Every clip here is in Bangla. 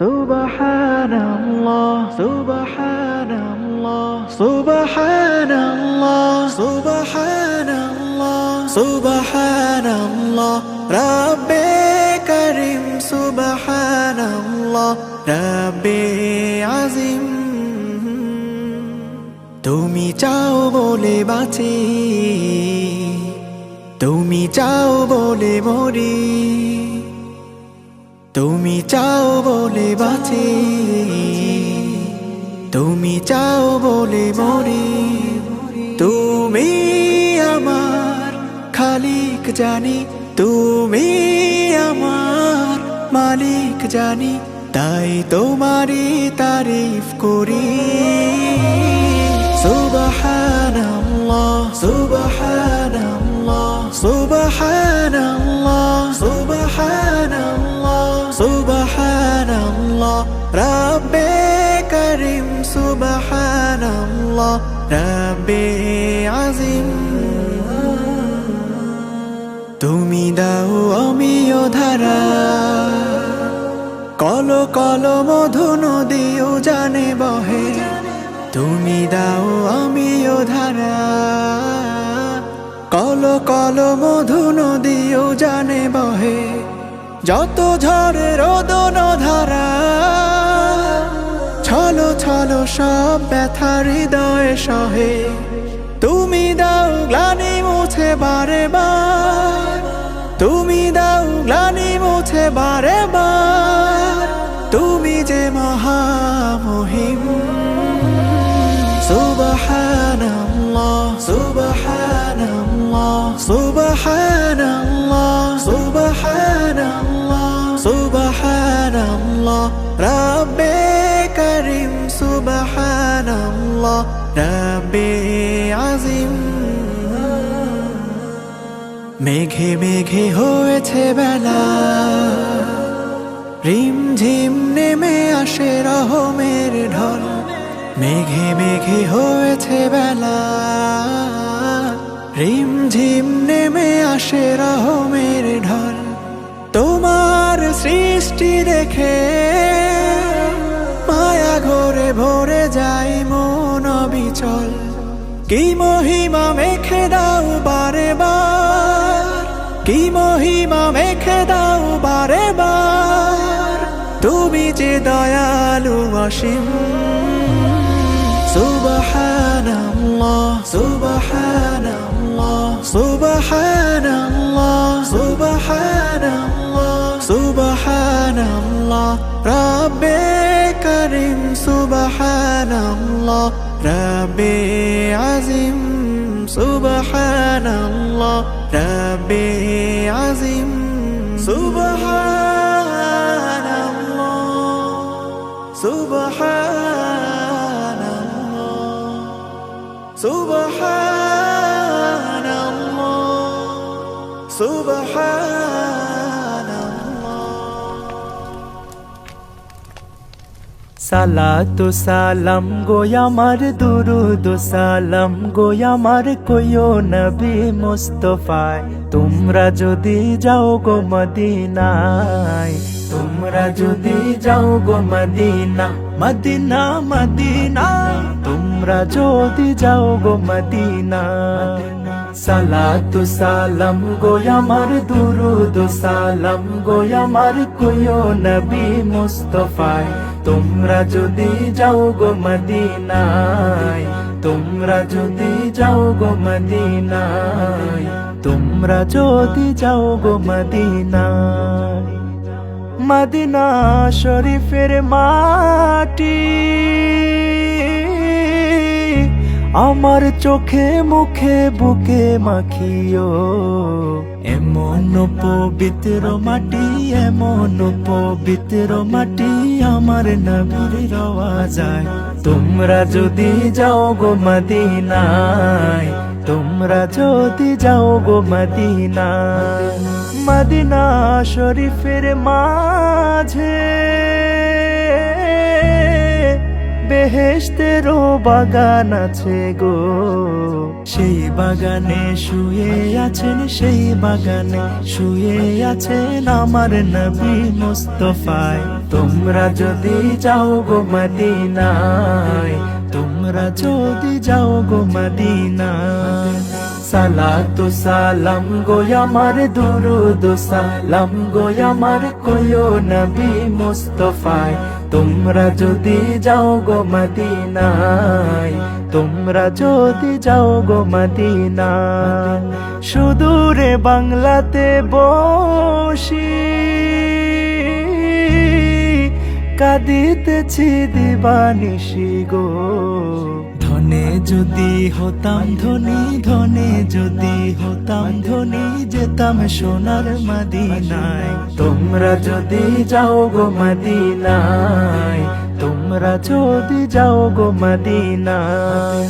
সুবহানাল্লাহ সুবহানাল্লাহ সুবহানাল্লাহ সুবহানাল্লাহ সুবহানাল্লাহ রাব্বে করিম সুবহানাল্লাহ রাব্বে আজিম। তুমি চাও বলে বাঁচি, তুমি চাও বলে মরি, তুমি চাও বলে বাঁচি, তুমি চাও বলে মরি। তুমি আমার খালিক জানি, তুমি আমার মালিক জানি, তাই তোমারই তারিফ করি। সুবহানাল্লাহ সুবহানাল্লাহ সুবহানাল্লাহ সুবহানাল্লাহ সুবহানাল্লাহ রাব্বে করিম সুবহানাল্লাহ রাব্বে আজিম। তুমি দাও অমিয় ধারা, কল কল মধু নদীও জানে বহে। তুমি দাও অমিয় ধারা, কল কল মধু নদীও জানে বহে। যত ঝড়ে রোদন ধারা, ছলো ছলো সব ব্যথা হৃদয়ে সহে। তুমি দাও গ্লানি মুছে বারে বার, তুমি দাও গ্লানি মুছে বারে বার। তুমি যে মহামহিম। সুবহানাল্লাহ সুবহানাল্লাহ সুবহানাল্লাহ সুবহানাল্লাহ সুবহানাল্লাহ রাব্বে করিম সুবহানাল্লাহ রাব্বে আজিম। মেঘে মেঘে হয়েছে বেলা, রিমঝিম নেমে আসে রহমের ঢল। মেঘে মেঘে হয়েছে বেলা, রিমঝিম নেমে আসে রহমের ঢল। তোমার সৃষ্টি দেখে মায়া ঘরে ভরে যায় মন অবিচল। কি মহিমা মেখে দাও বারে বার, কি মহিমা মেখে দাও বারে বার। তুমি যে দয়ালু অসীম। সুবহানাল্লাহ সুবহানাল্লাহ সুবহানাল্লাহ সুবহানাল্লাহ সুবহানাল্লাহ রাব্বে করিম সুবহানাল্লাহ রাব্বে আজিম। সুবহানাল্লাহ রাব্বে আজিম। সুবহানাল্লাহ সুবহানাল্লাহ সুবহানাল্লাহ সুবহানাল্লাহ। সালাতু সালাম গো আমার, দুরুদ সালাম গো আমার, কইও নবী মুস্তাফায়। তোমরা যদি যাও গো মদিনায়, তোমরা যদি যাও গো মদিনা, মদিনা মদিনা, তোমরা যদি যাও গো মদিনা। সালাতু সালাম গো আমার, দুরুদ সালাম গো আমার, কইও নবী মুস্তাফায়। তোমরা যদি যাও গো মদিনায়, তোমরা যদি যাও গো মদিনায়, তোমরা যদি যাও গো মদিনায়। মদিনা শরীফের মাটি আমার চোখে মুখে বুকে মাখিও। এমন পবিত্র মাটি, এমন পবিত্র মাটি আমার নবীর রওয়াজায়। তোমরা যদি যাও গো মদিনায়, তোমরা যদি যাও গো মদিনায়। মদিনা শরীফের মাঝে বেহেশতেরও বাগান আছে গো, সেই বাগানে শুয়ে আছেন, সেই বাগানে শুয়ে আছেন আমার নবী মুস্তাফায়। তোমরা যদি যাও গো মদিনায়, তোমরা যদি যাও গো মদিনায়, সালাতু সালাম গো আমার, দুরুদ সালাম গো আমার কইও নবী মুস্তাফায়। তোমরা যদি যাও গো মদিনায়, তোমরা যদি যাও গো মদিনায়, সুদূরে বাংলাতে বসি কাঁদিতেছি দিবানিশি গো। ধনে যদি হতাম ধনী, ধনে যদি হতাম ধনী, যেতাম সোনার মদিনায়। তোমরা যদি যাও গো মদিনায়, তোমরা যদি যাও গো মদিনায়,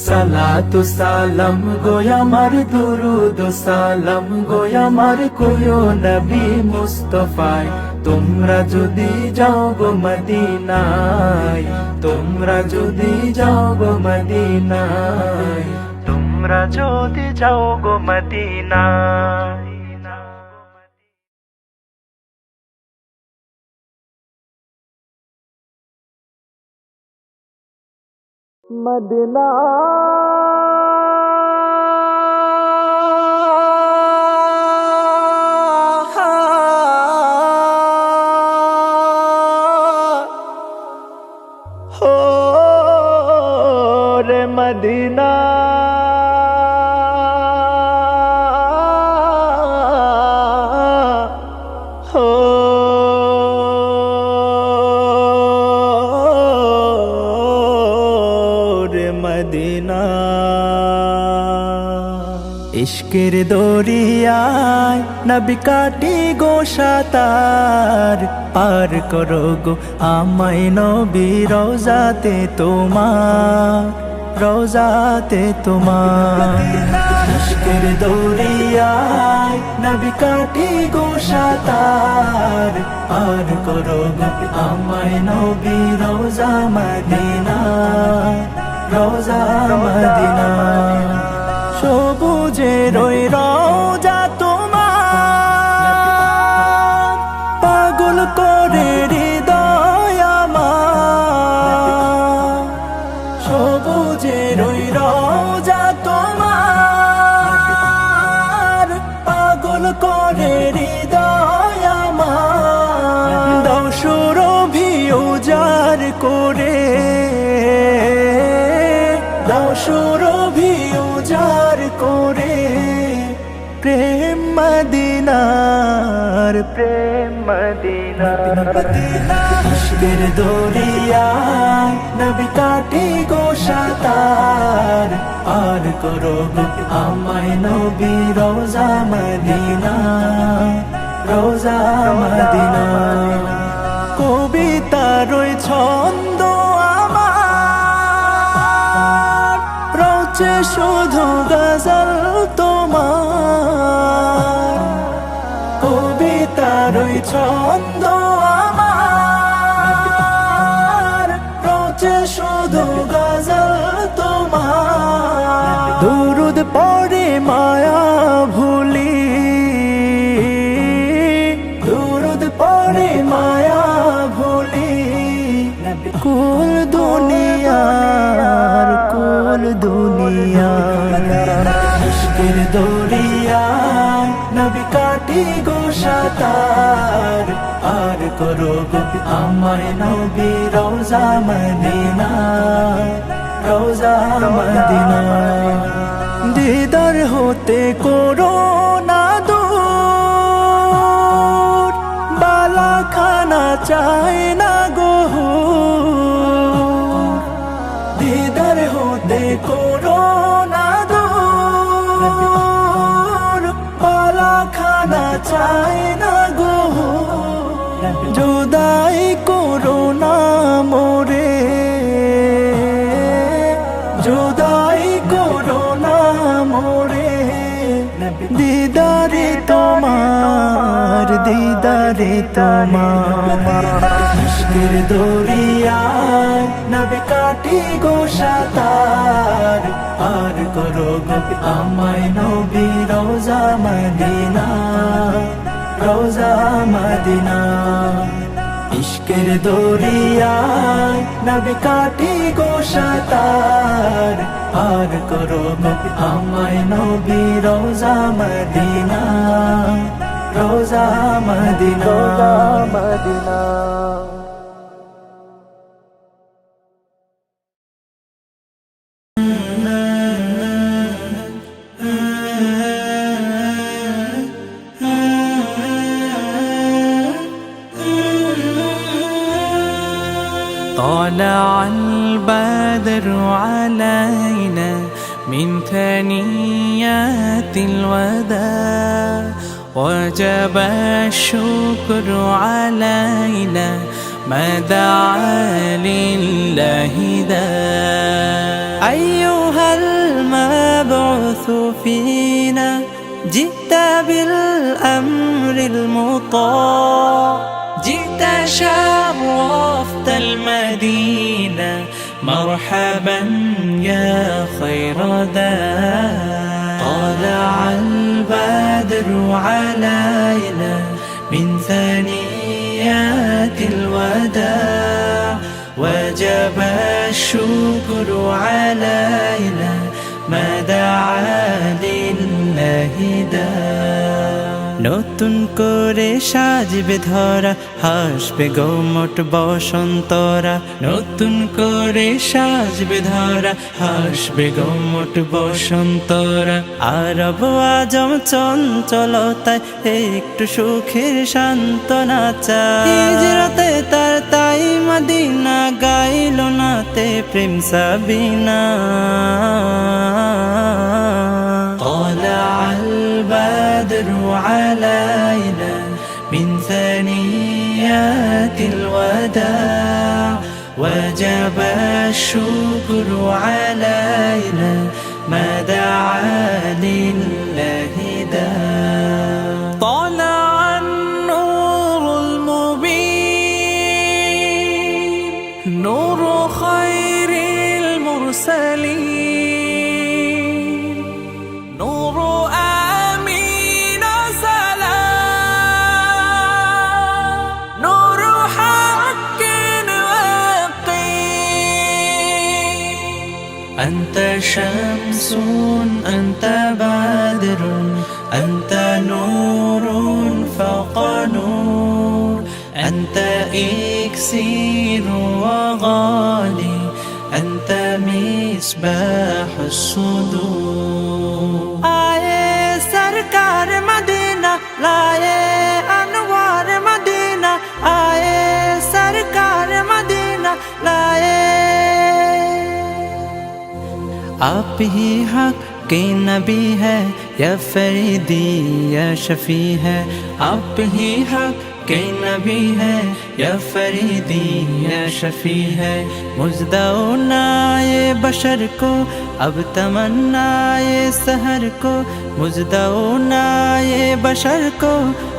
সালাতু সালাম গো আমার, দুরুদ সালাম গো আমার কইও নবী মুস্তাফায়। তোমরা যদি যাও গো মদিনায়, তোমরা যদি যাও গো মদিনায়, তোমরা যদি যাও গো মদিনায়। মদিনা हो रे मदीना, हो रे मदीना। इश्केर दरियाয় নবী কাটি গো সাতার, পার করো গো আমায় নবী রওজাতে তোমার, রওজাতে তোমার। ইশকের দরিয়ায় নবী কাটি গো সাতার, পার করো গো আমায় নবী রওজা মদিনা, রওজা মদিনা। সবুজের ওই রওজা তোমার, পাগল করে হৃদয় আমার। সবুজের ওই রওজা তোমার, পাগল করে হৃদয় আমার। দাও সুরভি উজাড় করে, দাও সুরভি উজাড় করে, প্রেম মদিনার, প্রেম মদিনার। ইশকের দরিয়ায় নবী কাটি গো সাতার, পার করো গো আমায় নবী রওজা মদিনা, রওজা মদিনা। কবিতার ওই ছন্দ আমার, রচে শুধু গজল তোমার। কবিতার ওই ছন্দ আমার, রচে শুধু গজল তোমার। দুরুদ পড়ে মায়া ভুলি, দুরুদ পড়ে মায়া ভুলি, কুল দুনিয়ার, কুল দুনিয়ার। ইশকের দরিয়ায় নবী কাটি গো সাতার, পার করো গো আমায় নবী রওজা মদিনা, রওজা মদিনা। দিদার হতে করো না দূর, বালা খানা চাই না গো। দিদার হতে করো না দূর, বালা খানা চাই না গো। জুদাই করো না মোরে, জুদাই করো না মোরে। দিদারে তোমার, দিদার দিদারে তোমার। ইশকের দরিয়ায় নবী কাটি গো সাঁতার, পার করো গো আমায় নবী রওজা মদিনা, রওজা মদিনা। ইশকের দরিয়ায় নবী কাটি গো সাঁতার, পার করো গো আমায় নবী রওজা মদিনা, রওজা মদিনা, মদিনা। طلع البدر علينا من ثنيات الوداع وجب الشكر علينا ما دعا لله داع أيها المبعوث فينا جئت بالأمر المطاع جئت شرفت المدينة مرحبا يا خير داع طلع البدر علينا من ثنيات الوداع وجب الشكر علينا ما دعا لله داع নতুন করে সাজবে ধরা হাসবে গোমট বসন্তরা নতুন করে সাজবে ধরা হাসবে গোমট বসন্তরা আরব আজম চঞ্চলতায় একটু সুখের সান্ত্বনা চায় হিজরতে তার তাই মদিনা গাইল নাতে প্রেম সাবিনা طلع البدر علينا من ثنيات الوداع وجب الشكر علينا ما دعا لله داع طلع النور المبين نور خير المرسلين أنت شمس أنت بدر أنت نور فوق نور أنت إكسير وغالي أنت مصباح الصدور آئے سرکار مدینہ لائے انوار مدینہ آئے سرکار مدینہ لائے आप ही हक के नबी है या फरीदी या शफी है आप ही हक के नबी है या फरीदी या शफी है मुजदाओ नाए बशर को अब तमन्नाए सहर को मुजदाओ नाए बशर को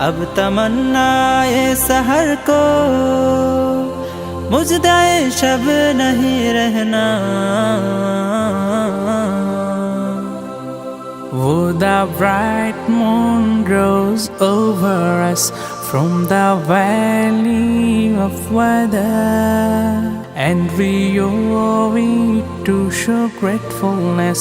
अब तमन्नाए सहर को मुजदाए शब नहीं रहना Oh, the bright moon rose over us from the valley of Wada, and we owe it to show gratefulness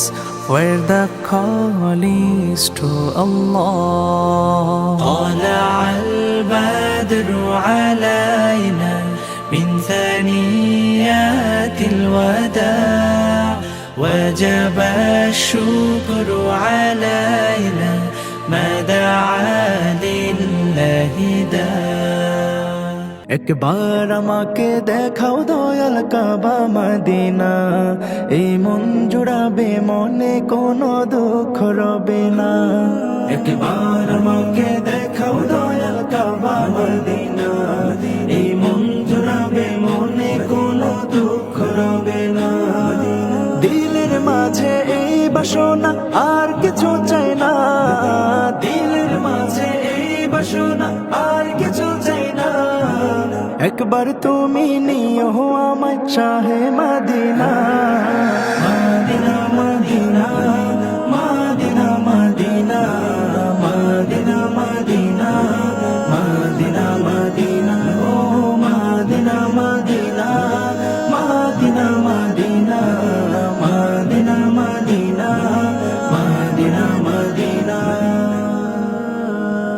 where the call is to Allah. طلع البدر علينا من ثنيات الوداع وجب الشكر علينا ما دعا لله داع একবার আমাকে দেখাও দয়াল কাবা মদিনা এই মন জুড়াবে মনে কোনো দুঃখ রবে না একবার আমাকে দেখাও দয়াল কাবা মদিনা এই মন জুড়াবে মনে কোনো দুঃখ রবে না দিলের মাঝে এই বাসনা আর কিছু চাই না দিলের মাঝে এই বাসনা আর কিছু চাই একবার তুমি নিও আমায় শাহে Medina. Medina Medina Medina Medina Medina Medina Medina Medina ও Medina Medina Medina Medina Medina Medina Medina Medina.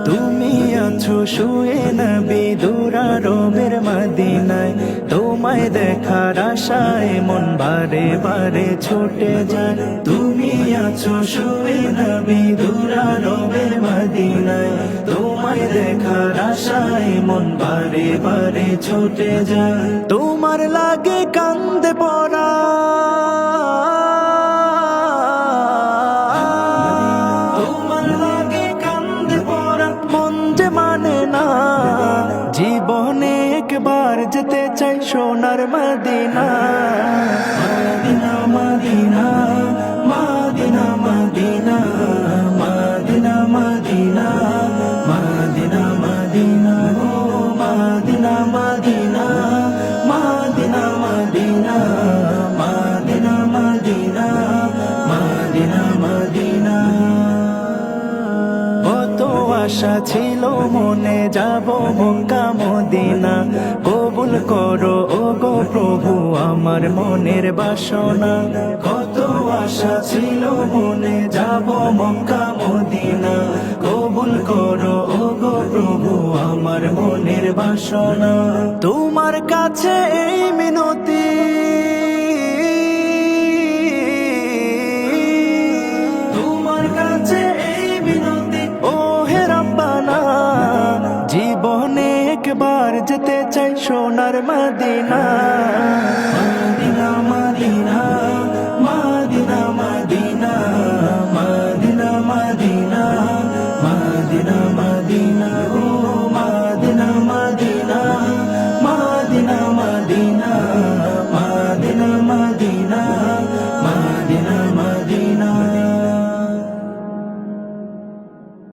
তুমি আছো শুয়ে নবী দুরারোবের মদিনায়, তোমায় দেখার আশায় মন বারে বারে ছুটে যায়। তুমি আছো শুয়ে নবী দুরারোবের মদিনায়, তোমায় দেখার আশায় মন বারে বারে ছুটে যায়। তোমার লাগে কান্দে পড়া, জীবনে একবার যেতে চাই সোনার Medina. Medina Medina Medina Medina Medina Medina Medina Medina ও Medina Medina Medina Medina Medina Medina Medina Medina. কত আশা ছিল মনে যাব মক্কা মদিনা, কবুল করো ও গো প্রভু আমার মনের বাসনা। কত আশা ছিল মনে যাব মক্কা মদিনা, কবুল করো ও গো প্রভু আমার মনের বাসনা। তোমার কাছে এই মিনতি, তোমার কাছে এই মিনতি ও হে রব্বানা, জীবনে একবার যেতে চাই সোনার মদিনা। Medina Medina